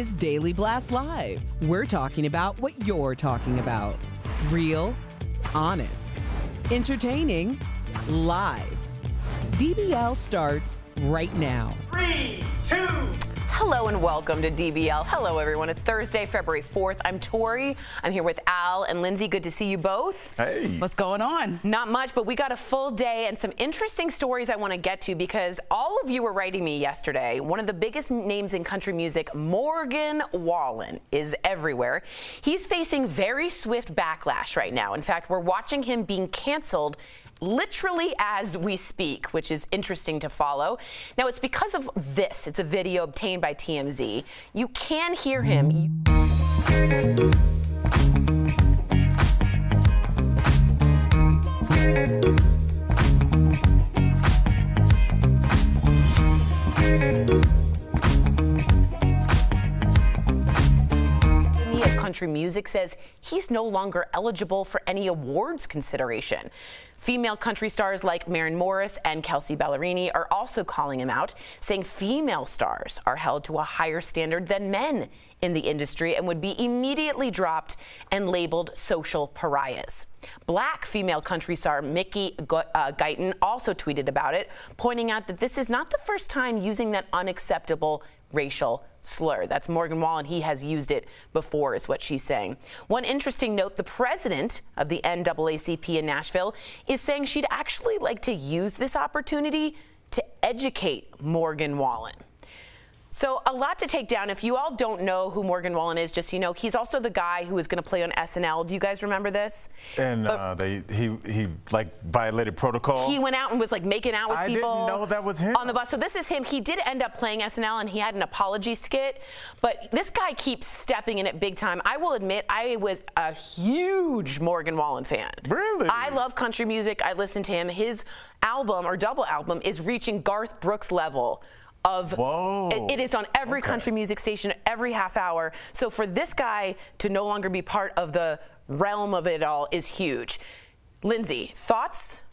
is Daily Blast Live. We're talking about what you're talking about. Real, honest, entertaining, live. DBL starts right now. 3, 2. Hello and welcome to DBL. Hello everyone. It's Thursday, February 4th. I'm Tori. I'm here with Al and Lindsay. Good to see you both. Hey. What's going on? Not much, but we got a full day and some interesting stories I want to get to because all of you were writing me yesterday. One of the biggest names in country music, Morgan Wallen, is everywhere. He's facing very swift backlash right now. In fact, we're watching him being canceled literally as we speak, which is interesting to follow. Now, it's because of this. It's a video obtained by TMZ. You can hear him. Country Music says he's no longer eligible for any awards consideration. Female country stars like Maren Morris and Kelsea Ballerini are also calling him out, saying female stars are held to a higher standard than men in the industry and would be immediately dropped and labeled social pariahs. Black female country star Mickey Guyton also tweeted about it, pointing out that this is not the first time using that unacceptable racial slur. That's Morgan Wallen. He has used it before, is what she's saying. One interesting note, the president of the NAACP in Nashville is saying she'd actually like to use this opportunity to educate Morgan Wallen. So a lot to take down. If you all don't know who Morgan Wallen is, just so you know, he's also the guy who was going to play on SNL. Do you guys remember this? And he like violated protocol. He went out and was like making out with people. I didn't know that was him. On the bus. So this is him. He did end up playing SNL and he had an apology skit, but this guy keeps stepping in it big time. I will admit, I was a huge Morgan Wallen fan. Really? I love country music. I listen to him. His album or double album is reaching Garth Brooks level. It is on every country music station, every half hour. So for this guy to no longer be part of the realm of it all is huge. Lindsay, thoughts?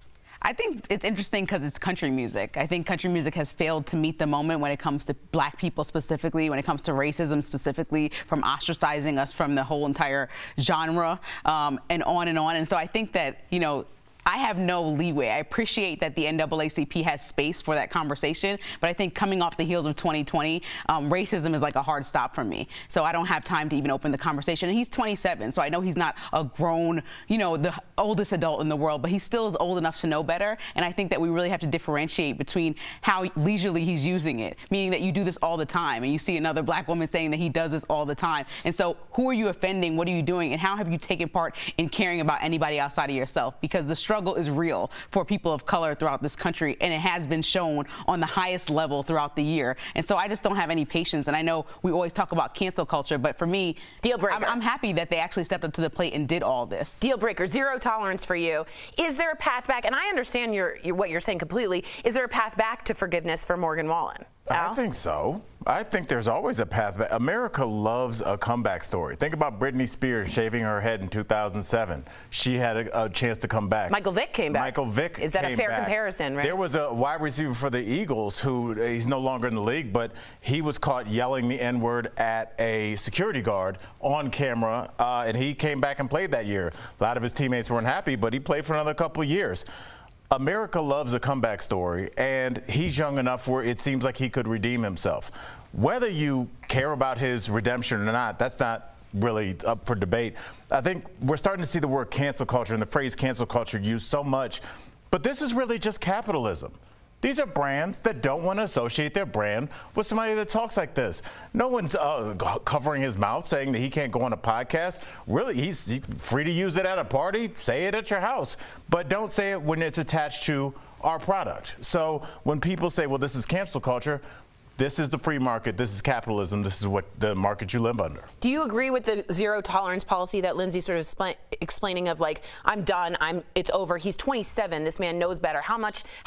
I think it's interesting because it's country music. I think country music has failed to meet the moment when it comes to black people specifically, when it comes to racism specifically, from ostracizing us from the whole entire genre, and on and on. And so I think that, you know, I have no leeway. I appreciate that the NAACP has space for that conversation, but I think coming off the heels of 2020, racism is like a hard stop for me. So I don't have time to even open the conversation. And he's 27, so I know he's not a grown, you know, the oldest adult in the world, but he still is old enough to know better. And I think that we really have to differentiate between how leisurely he's using it, meaning that you do this all the time, and you see another black woman saying that he does this all the time. And so who are you offending? What are you doing? And how have you taken part in caring about anybody outside of yourself? Because the struggle is real for people of color throughout this country, and it has been shown on the highest level throughout the year. And so I just don't have any patience. And I know we always talk about cancel culture, but for me, deal breaker. I'm happy that they actually stepped up to the plate and did all this. Deal breaker, zero tolerance for you. Is there a path back? And I understand what you're saying completely. Is there a path back to forgiveness for Morgan Wallen? Al? I think so. I think there's always a path back. America loves a comeback story. Think about Britney Spears shaving her head in 2007. She had a chance to come back. Michael Vick came back. Michael Vick Is that came a fair back. comparison, right? There was a wide receiver for the Eagles who, he's no longer in the league, but he was caught yelling the N-word at a security guard on camera, and he came back and played that year. A lot of his teammates weren't happy, but he played for another couple of years. America loves a comeback story, and he's young enough where it seems like he could redeem himself. Whether you care about his redemption or not, that's not really up for debate. I think we're starting to see the word cancel culture and the phrase cancel culture used so much, but this is really just capitalism. These are brands that don't want to associate their brand with somebody that talks like this. No one's covering his mouth saying that he can't go on a podcast. Really, he's free to use it at a party, say it at your house, but don't say it when it's attached to our product. So when people say, well, this is cancel culture, this is the free market, this is capitalism, this is what the market you live under. Do you agree with the zero tolerance policy that Lindsay sort of explaining of like, I'm done, it's over. He's 27, this man knows better. How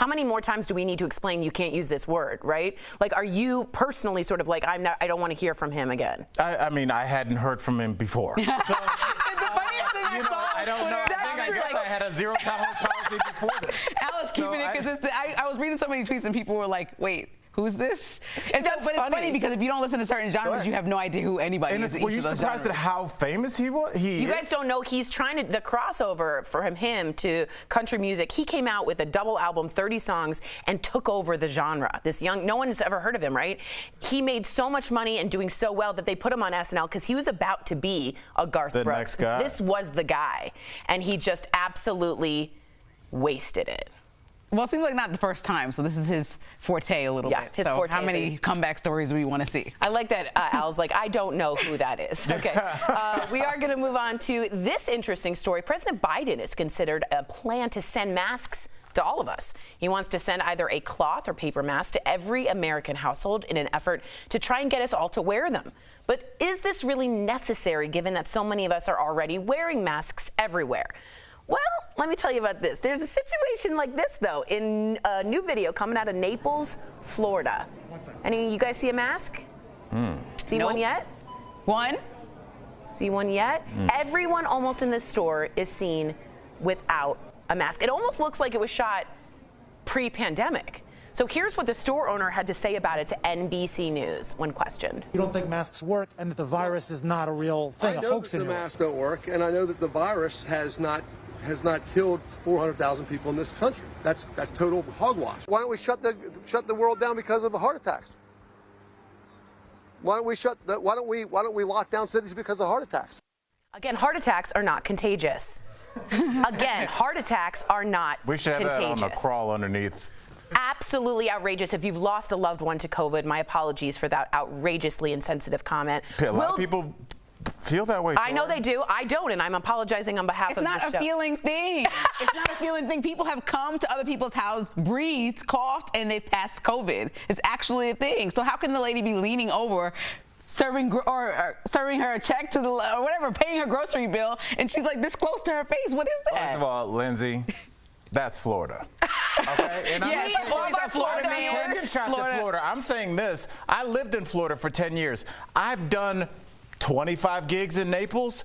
many more times do we need to explain you can't use this word, right? Like, are you personally sort of like, I don't want to hear from him again? I mean, I hadn't heard from him before. So, I don't know. I guess I had a zero tolerance policy before this. Alice keeping it consistent. I was reading so many tweets and people were like, wait, who's this? And That's but it's funny because if you don't listen to certain genres, Sure. you have no idea who anybody And is. were you surprised at how famous he was? You guys don't know he's trying to, the crossover from him to country music. He came out with a double album, 30 songs, and took over the genre. This young, no one's ever heard of him, right? He made so much money and doing so well that they put him on SNL because he was about to be a Garth The Brooks. next guy. This was the guy, and he just absolutely wasted it. Well, it seems like not the first time, so this is his forte a little Yeah, bit. his so forte how is many comeback stories do we want to see? I like that Al's like, I don't know who that is. Okay, we are going to move on to this interesting story. President Biden has considered a plan to send masks to all of us. He wants to send either a cloth or paper mask to every American household in an effort to try and get us all to wear them. But is this really necessary given that so many of us are already wearing masks everywhere? Well, let me tell you about this. There's a situation like this, though, in a new video coming out of Naples, Florida. Any of you guys see a mask? See one yet? One? See one yet? Everyone almost in this store is seen without a mask. It almost looks like it was shot pre-pandemic. So here's what the store owner had to say about it to NBC News when questioned. You don't think masks work and that the virus is not a real thing, a hoax I know that the masks don't work, and I know that the virus has not killed 400,000 people in this country. That's total hogwash. Why don't we shut the world down because of the heart attacks? Why don't we lock down cities because of heart attacks? Again, heart attacks are not contagious. Again, heart attacks are not We should have contagious. that on a crawl underneath. Absolutely outrageous. If you've lost a loved one to COVID, my apologies for that outrageously insensitive comment. A lot of people feel that way. I know they do. I don't, and I'm apologizing on behalf It's of the not show. a feeling thing. It's not a feeling thing. People have come to other people's house, breathed, coughed, and they've passed COVID. It's actually a thing. So how can the lady be leaning over, serving her a check to the or whatever, paying her grocery bill, and she's like this close to her face? What is that? First of all, Lindsay, that's Florida. Okay? And Yeah, it's always a Florida I'm not man. taking shots at Florida. I'm saying this. I lived in Florida for 10 years. I've done 25 gigs in Naples.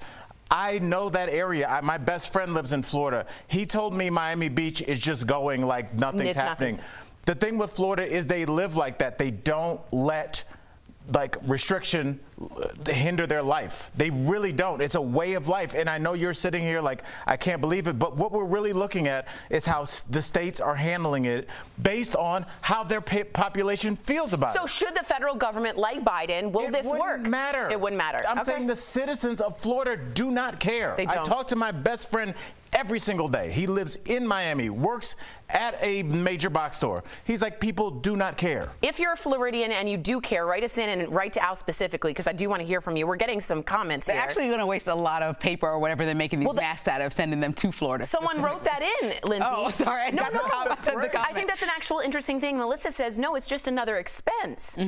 I know that area. My best friend lives in Florida. He told me Miami Beach is just going like nothing's happening. The thing with Florida is they live like that. They don't let restriction hinder their life. They really don't. It's a way of life. And I know you're sitting here like, I can't believe it. But what we're really looking at is how the states are handling it based on how their population feels about it. So should the federal government, like Biden, will this work? It wouldn't matter. It wouldn't matter. I'm saying the citizens of Florida do not care. They don't. I talk to my best friend every single day. He lives in Miami, works at a major box store. He's like, people do not care. If you're a Floridian and you do care, write us in and write to Al specifically, because I do want to hear from you. We're getting some comments They're here. actually going to waste a lot of paper or whatever they're making these masks out of, sending them to Florida. Someone wrote that in, Lindsay. Oh, sorry. I got the comment. I think that's an actual interesting thing. Melissa says, no, it's just another expense.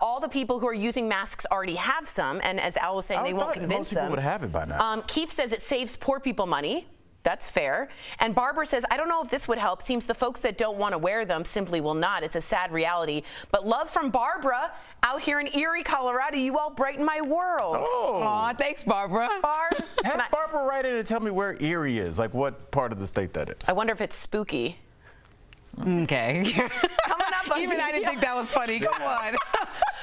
All the people who are using masks already have some, and as Al was saying, they won't convince most people them. would have it by now. Keith says it saves poor people money. That's fair. And Barbara says, I don't know if this would help. Seems the folks that don't want to wear them simply will not. It's a sad reality. But love from Barbara out here in Erie, Colorado. You all brighten my world. Oh. Aw, thanks, Barbara. Barb. Have Barbara write in and tell me where Erie is, like what part of the state that is. I wonder if it's spooky. Okay. Coming up on Even I didn't DBL. think that was funny. Come on.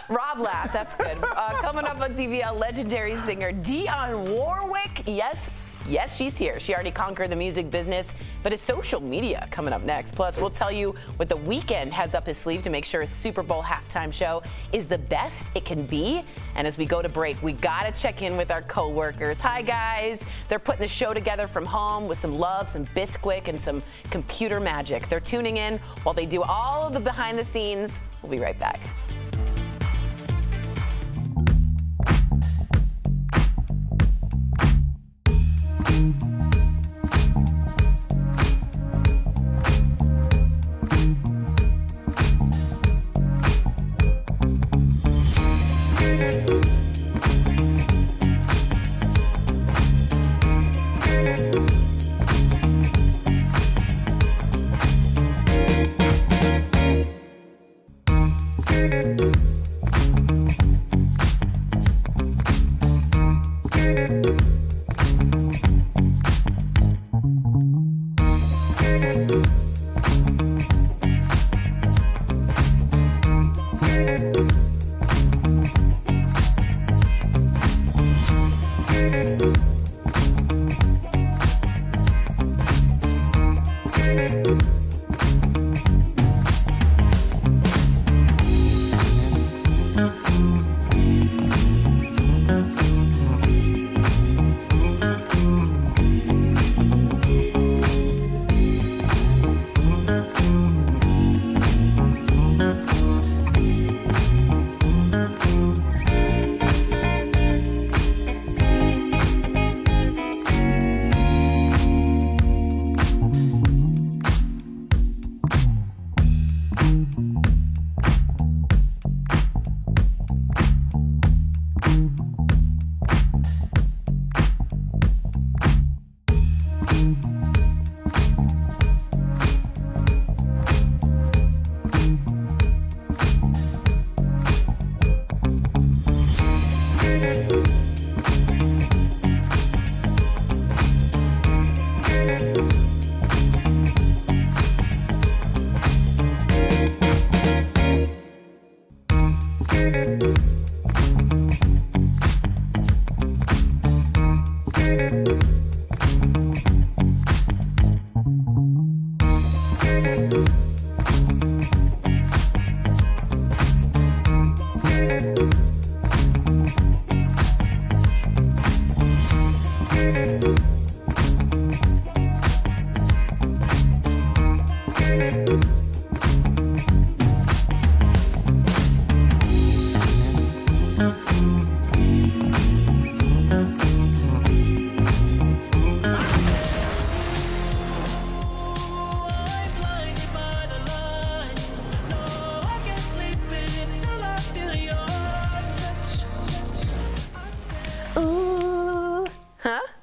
Rob laughed. That's good. Coming up on DBL, legendary singer Dionne Warwick. Yes, she's here. She already conquered the music business, but it's social media coming up next. Plus, we'll tell you what the Weeknd has up his sleeve to make sure his Super Bowl halftime show is the best it can be. And as we go to break, we gotta check in with our coworkers. Hi, guys. They're putting the show together from home with some love, some Bisquick, and some computer magic. They're tuning in while they do all of the behind the scenes. We'll be right back.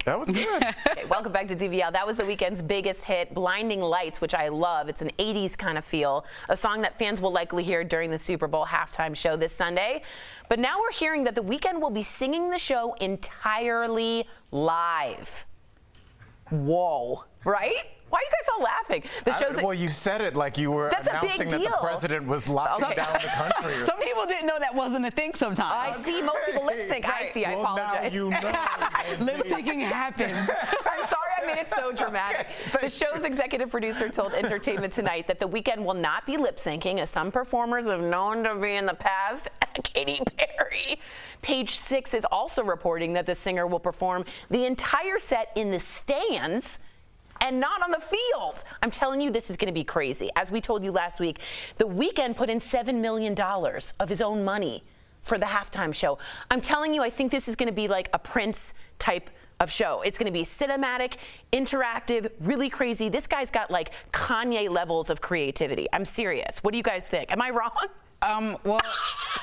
That was good. Okay, welcome back to DBL. That was the Weeknd's biggest hit, Blinding Lights, which I love. It's an 80s kind of feel, a song that fans will likely hear during the Super Bowl halftime show this Sunday. But now we're hearing that the Weeknd will be singing the show entirely live. Whoa, right? Why are you guys all laughing? The show's well, you said it like you were announcing that the president was locking down the country. Some people didn't know that wasn't a thing sometimes. I see most people lip sync. Right. I see. I apologize. Now you know. Lip syncing happens. I'm sorry I made it so dramatic. The show's executive producer told Entertainment Tonight that the Weeknd will not be lip syncing, as some performers have known to be in the past. Katy Perry. Page 6 is also reporting that the singer will perform the entire set in the stands and not on the field. I'm telling you, this is going to be crazy. As we told you last week, the Weeknd put in $7 million of his own money for the halftime show. I'm telling you, I think this is going to be like a Prince type of show. It's going to be cinematic, interactive, really crazy. This guy's got like Kanye levels of creativity. I'm serious. What do you guys think? Am I wrong? Well,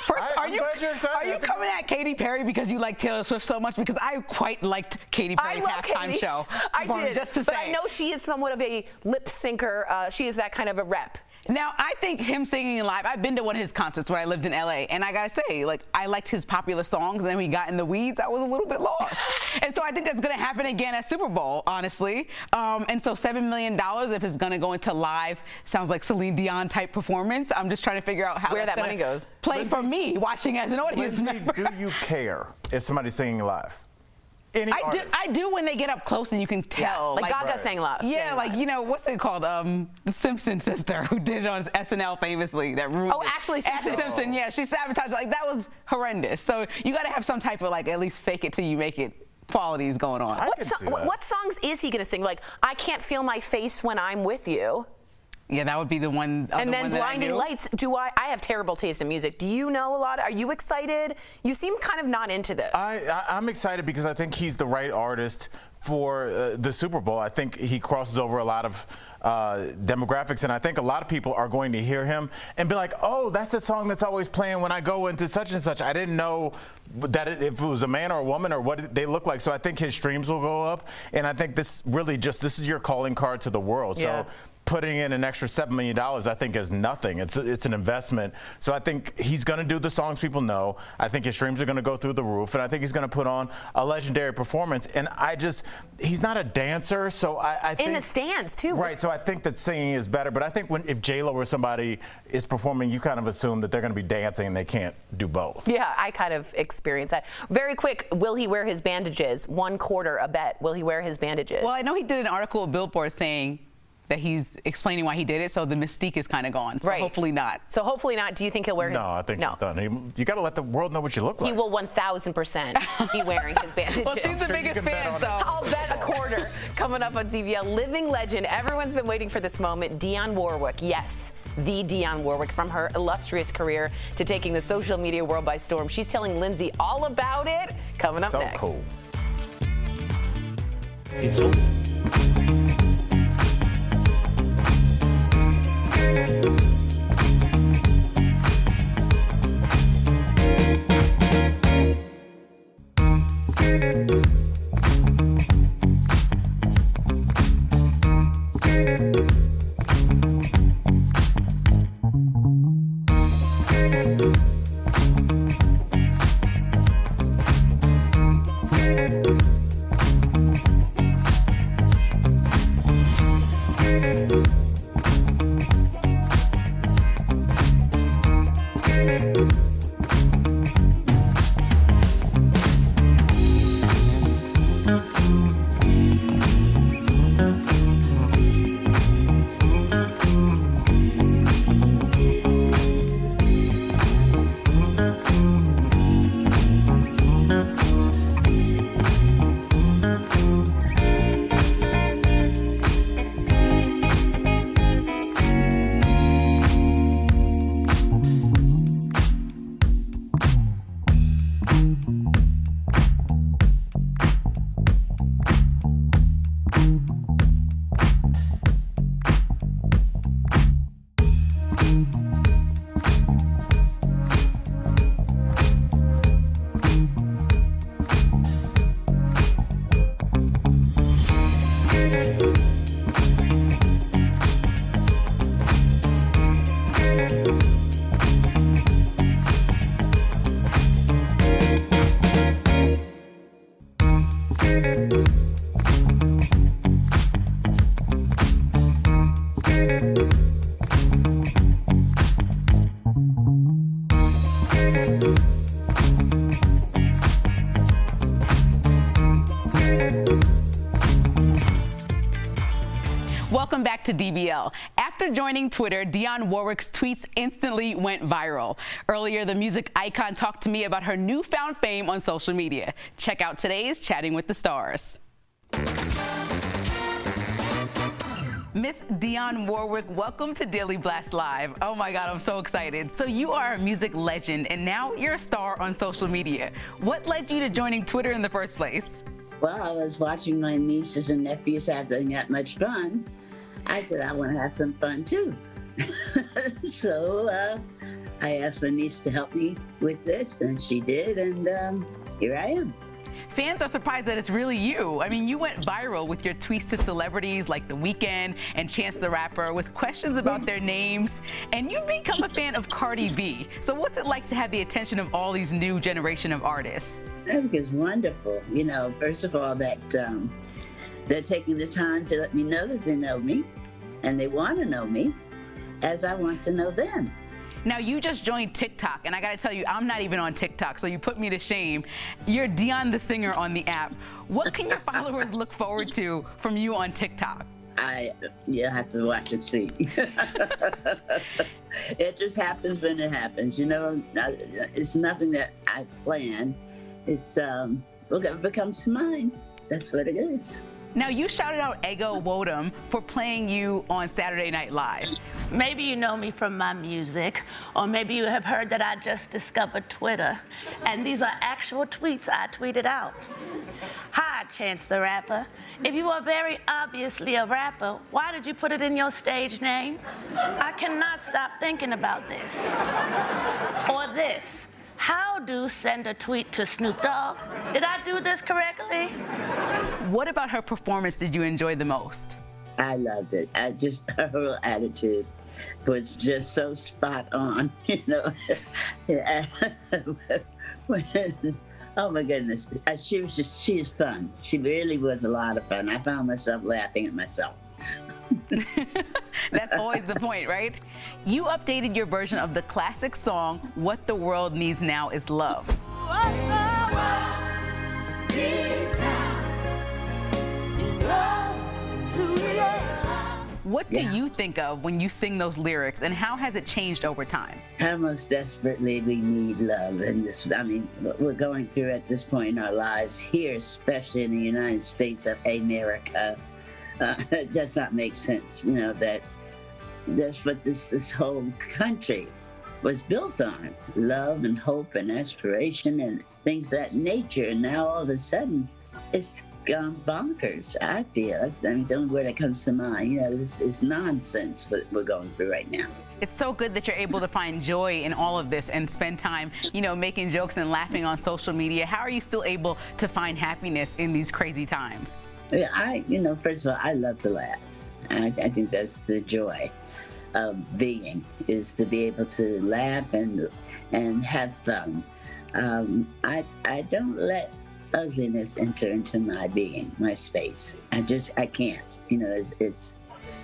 first, are you excited. coming at Katy Perry because you like Taylor Swift so much? Because I quite liked Katy Perry's halftime show. I did, just to but say. I know she is somewhat of a lip syncer. She is that kind of a rep. Now, I think him singing live, I've been to one of his concerts when I lived in LA, and I gotta say, like, I liked his popular songs, and then when he got in the weeds, I was a little bit lost. And so I think that's gonna happen again at Super Bowl, honestly. And so $7 million, if it's gonna go into live, sounds like Celine Dion type performance. I'm just trying to figure out how where that money goes. Play for me, watching as an audience member. Do you care if somebody's singing live? I do when they get up close and you can tell. Yeah, like Gaga sang live. Yeah, like, you know, what's it called? The Simpson sister who did it on SNL famously. That ruined it. Ashley Simpson. Ashley Simpson, yeah, she sabotaged. Like, that was horrendous. So you got to have some type of, like, at least fake it till you make it qualities going on. What songs is he going to sing? Like, I Can't Feel My Face When I'm With You. Yeah, that would be the one. And then Blinding Lights. I have terrible taste in music. Do you know a lot? Are you excited? You seem kind of not into this. I'm excited because I think he's the right artist for the Super Bowl. I think he crosses over a lot of demographics, and I think a lot of people are going to hear him and be like, oh, that's the song that's always playing when I go into such and such. I didn't know that if it was a man or a woman or what they look like. So I think his streams will go up, and I think this is your calling card to the world. Yeah. So putting in an extra $7 million, I think, is nothing. It's an investment. So I think he's going to do the songs people know. I think his streams are going to go through the roof, and I think he's going to put on a legendary performance. And he's not a dancer, so I think in the stands too. Right. So I think that singing is better. But I think if J-Lo or somebody is performing, you kind of assume that they're going to be dancing, and they can't do both. Yeah, I kind of experience that. Very quick, will he wear his bandages? 1/4 a bet. Will he wear his bandages? Well, I know he did an article with Billboard saying that he's explaining why he did it, so the mystique is kind of gone. So hopefully not. So hopefully not. Do you think he'll wear his... No, I think he's done. You got to let the world know what you look like. He will 1,000% be wearing his bandages. Well, she's the biggest fan, so... I'll bet a quarter. Coming up on DBL, living legend. Everyone's been waiting for this moment. Dionne Warwick. Yes, the Dionne Warwick, from her illustrious career to taking the social media world by storm. She's telling Lindsay all about it. Coming up next. So cool. It's over. Welcome back to DBL. After joining Twitter, Dionne Warwick's tweets instantly went viral. Earlier, the music icon talked to me about her newfound fame on social media. Check out today's Chatting with the Stars. Miss Dionne Warwick, welcome to Daily Blast Live. Oh my God, I'm so excited. So you are a music legend, and now you're a star on social media. What led you to joining Twitter in the first place? Well, I was watching my nieces and nephews having that much fun. I said, I want to have some fun too. So I asked my niece to help me with this, and she did, and here I am. Fans are surprised that it's really you. I mean, you went viral with your tweets to celebrities like The Weeknd and Chance the Rapper with questions about their names, and you've become a fan of Cardi B. So what's it like to have the attention of all these new generation of artists? I think it's wonderful. You know, first of all, that they're taking the time to let me know that they know me, and they want to know me as I want to know them. Now, you just joined TikTok, and I gotta tell you, I'm not even on TikTok, so you put me to shame. You're Dionne the Singer on the app. What can your followers look forward to from you on TikTok? You have to watch and see. It just happens when it happens. You know, it's nothing that I plan. It's whatever becomes mine. That's what it is. Now, you shouted out Ego Wodum for playing you on Saturday Night Live. Maybe you know me from my music, or maybe you have heard that I just discovered Twitter, and these are actual tweets I tweeted out. Hi, Chance the Rapper. If you are very obviously a rapper, why did you put it in your stage name? I cannot stop thinking about this. Or this. How do send a tweet to Snoop Dogg? Did I do this correctly? What about her performance did you enjoy the most? I loved it. Her whole attitude was just so spot on, you know. Oh my goodness. She was fun. She really was a lot of fun. I found myself laughing at myself. That's always the point, right? You updated your version of the classic song, What the World Needs Now Is Love. What the world needs now is love, to love. What do you think of when you sing those lyrics, and how has it changed over time? How most desperately we need love. And this, I mean, what we're going through at this point in our lives here, especially in the United States of America, it does not make sense. You know, that's what this whole country was built on. Love and hope and aspiration and things of that nature. And now all of a sudden, it's gone bonkers, I feel. I mean, the only word that comes to mind. You know, this is nonsense what we're going through right now. It's so good that you're able to find joy in all of this and spend time, you know, making jokes and laughing on social media. How are you still able to find happiness in these crazy times? Yeah, you know, first of all, I love to laugh. I think that's the joy of being, is to be able to laugh and have fun. I don't let ugliness enter into my being, my space. I can't. You know, it's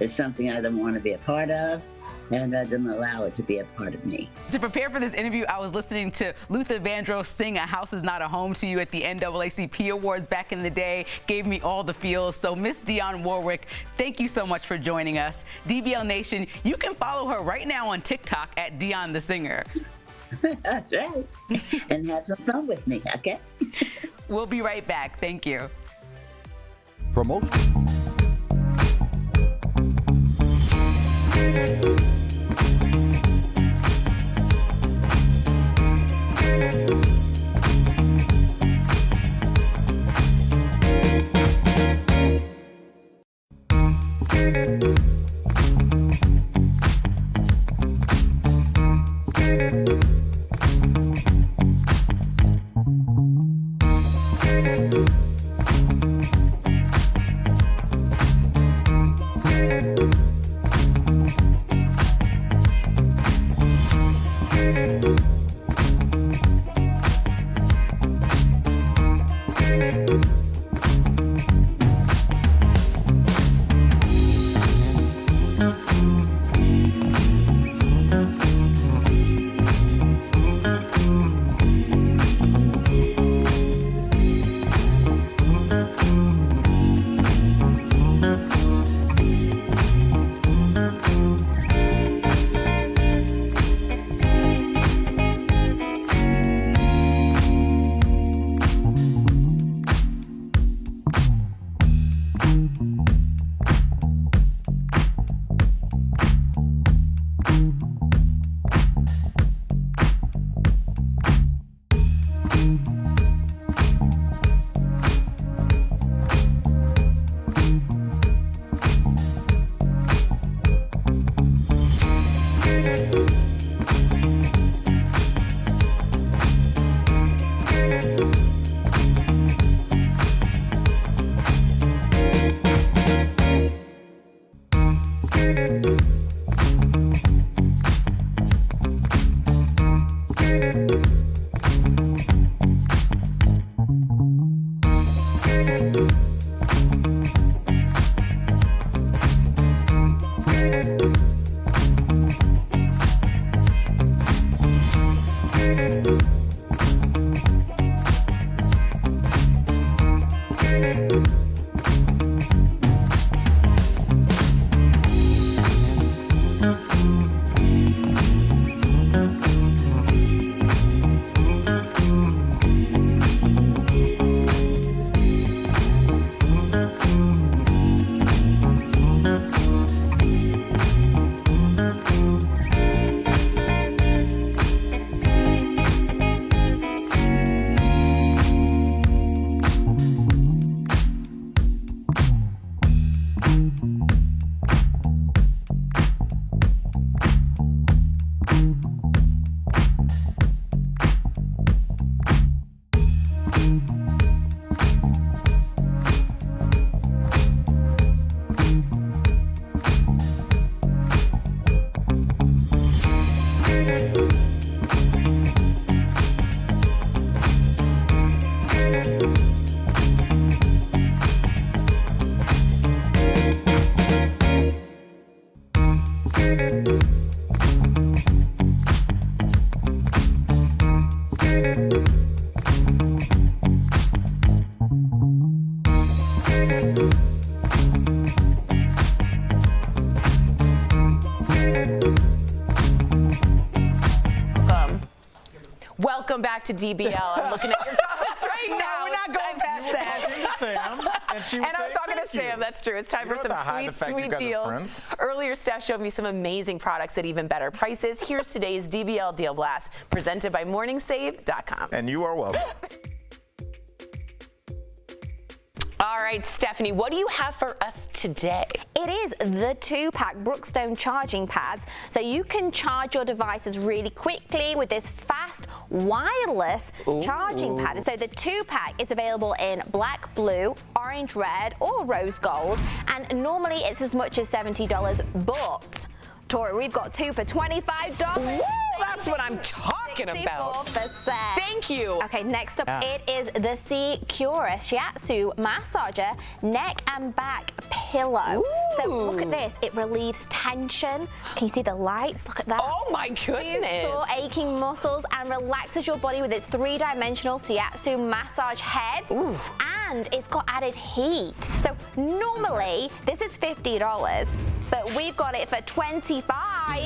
something I don't want to be a part of, and I don't allow it to be a part of me. To prepare for this interview, I was listening to Luther Vandross sing "A House Is Not a Home" to you at the NAACP Awards back in the day. Gave me all the feels. So Miss Dionne Warwick, thank you so much for joining us. DBL Nation, you can follow her right now on TikTok at Dionne the Singer. That's right. And have some fun with me, okay? We'll be right back. Thank you. Promotion. Welcome back to DBL. I'm looking at your comments right now. We're not going past that. Sam, and I was talking to Sam. That's true. It's time for some sweet deals. Earlier, Steph showed me some amazing products at even better prices. Here's today's DBL Deal Blast, presented by MorningSave.com. And you are welcome. All right, Stephanie, what do you have for us today? It is the 2-pack Brookstone charging pads, so you can charge your devices really quickly with this fast wireless charging pad. So the 2-pack is available in black, blue, orange, red, or rose gold, and normally it's as much as $70, but Tori, we've got 2 for $25. Woo, that's what I'm talking about. 64%. Thank you. Okay, next up, it is the Secura Shiatsu Massager Neck and Back Pillow. Ooh. So look at this. It relieves tension. Can you see the lights? Look at that. Oh my goodness. Sore aching muscles and relaxes your body with its 3-dimensional Shiatsu massage head. Ooh. And it's got added heat. So normally this is $50, but we've got it for $25.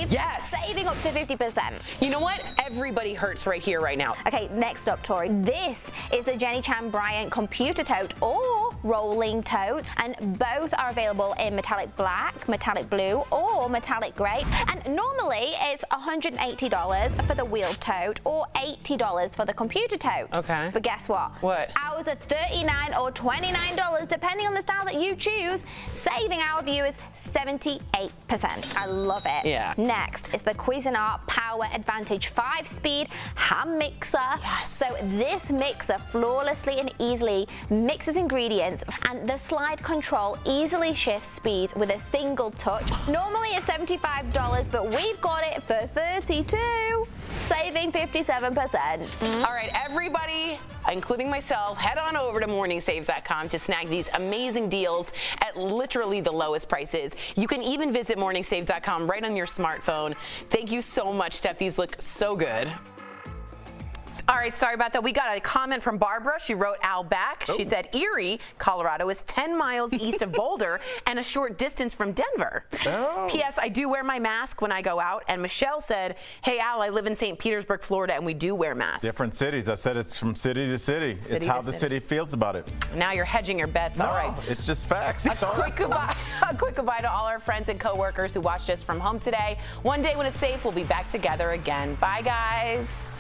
Yes. Saving up to 50%. You know what? Everybody hurts right here, right now. Okay, next up, Tori. This is the Jenny Chan Bryant Computer Tote or Rolling Tote, and both are available in metallic black, metallic blue, or metallic grey. And normally it's $180 for the wheel tote or $80 for the computer tote. Okay. But guess what? What? Ours are $39 or $29, depending on the style that you choose, saving our viewers 78%. I love it. Yeah. Next is the Cuisinart Power Advantage 5-speed hand mixer. Yes. So this mixer flawlessly and easily mixes ingredients, and the slide control easily shifts speeds with a single touch. Normally it's $75, but we've got it for $32, saving 57%. All right, everybody, including myself, head on over to morningsave.com to snag these amazing deals at literally the lowest prices. You can even visit morningsave.com right on your smartphone. Thank you so much, Steph. These look so good. All right, sorry about that. We got a comment from Barbara. She wrote Al back. She said Erie, Colorado is 10 miles east of Boulder and a short distance from Denver. P.S. I do wear my mask when I go out. And Michelle said, hey, Al, I live in St. Petersburg, Florida, and we do wear masks. Different cities. I said it's from city to city. It's how the city feels about it. Now you're hedging your bets. All right. It's just facts. A quick goodbye to all our friends and coworkers who watched us from home today. One day when it's safe, we'll be back together again. Bye, guys.